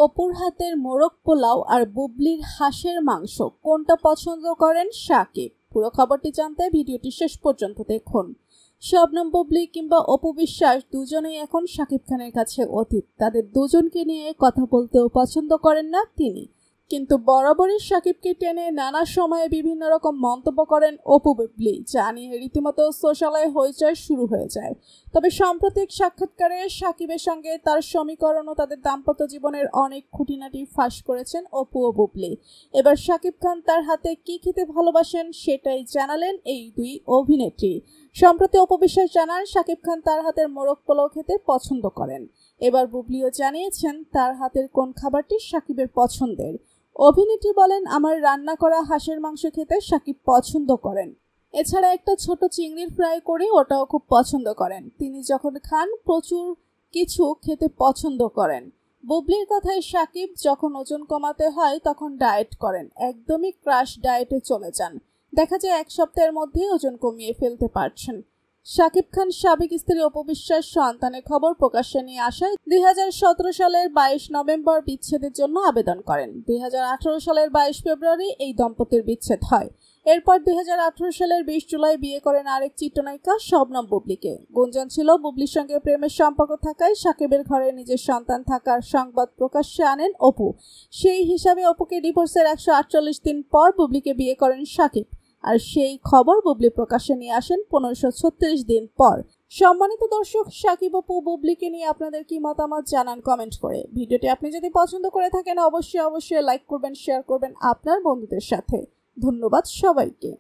অপুর হাতের মোরগ পোলাও আর বুবলির হাঁসের মাংস কোনটা পছন্দ করেন শাকিব? পুরো খবরটি জানতে ভিডিওটি শেষ পর্যন্ত দেখুন। শবনম বুবলি কিংবা অপু বিশ্বাস দুজনেই এখন শাকিব খানের কাছে অতীত। তাদের দুজনকে নিয়ে কথা বলতেও পছন্দ করেন না তিনি, কিন্তু বরাবরই শাকিবকে টেনে নানা সময়ে বিভিন্ন রকম মন্তব্য করেন অপু বুবলি, যা নিয়ে রীতিমতো সোশ্যালে হইচই শুরু হয়ে যায়। তবে সাম্প্রতিক সাক্ষাৎকারে শাকিবের সঙ্গে তার সমীকরণ ও তাদের দাম্পত্য জীবনের অনেক খুঁটিনাটি ফাঁস করেছেন অপু ও বুবলি। এবার শাকিব খান তার হাতে কি খেতে ভালোবাসেন সেটাই জানালেন এই দুই অভিনেত্রী। সম্প্রতি অপু বিশ্বাস জানান শাকিব খান তার হাতের মোরগ পোলাও খেতে পছন্দ করেন। এবার বুবলিও জানিয়েছেন তার হাতের কোন খাবারটি শাকিবের পছন্দের। অভিনেত্রী বলেন, আমার রান্না করা হাঁসের মাংস খেতে শাকিব পছন্দ করেন। এছাড়া একটা ছোট চিংড়ির ফ্রাই করে ওটাও খুব পছন্দ করেন। তিনি যখন খান প্রচুর কিছু খেতে পছন্দ করেন। বুবলির কথায় শাকিব যখন ওজন কমাতে হয় তখন ডায়েট করেন, একদমই ক্রাশ ডায়েটে চলে যান। দেখা যায় এক সপ্তাহের মধ্যেই ওজন কমিয়ে ফেলতে পারছেন। শাকিব খান সাবেক স্ত্রী অপু বিশ্বাস সন্তানের খবর প্রকাশ্যে নিয়ে আসায় 2017 সালের 22 নভেম্বর বিচ্ছেদের জন্য আবেদন করেন। 2018 সালের 22 ফেব্রুয়ারি এই দম্পতির বিচ্ছেদ হয়। এরপর 2018 সালের 20 জুলাই বিয়ে করেন আরেক চিত্রনায়িকা শবনম বুবলিকে। গুঞ্জন ছিল বুবলির সঙ্গে প্রেমের সম্পর্ক থাকায় শাকিবের ঘরে নিজের সন্তান থাকার সংবাদ প্রকাশ্যে আনেন অপু। সেই হিসাবে অপুকে ডিভোর্সের 148 দিন পর বুবলিকে বিয়ে করেন শাকিব। আর সেই খবর বুবলি প্রকাশ্যে নিয়ে আসেন 1536 দিন পর। সম্মানিত দর্শক, শাকিব অপু বুবলিকে নিয়ে আপনাদের কি মতামত জানান কমেন্ট করে। ভিডিওটি আপনি যদি পছন্দ করে থাকেন অবশ্যই লাইক করবেন, শেয়ার করবেন আপনার বন্ধুদের সাথে। ধন্যবাদ সবাইকে।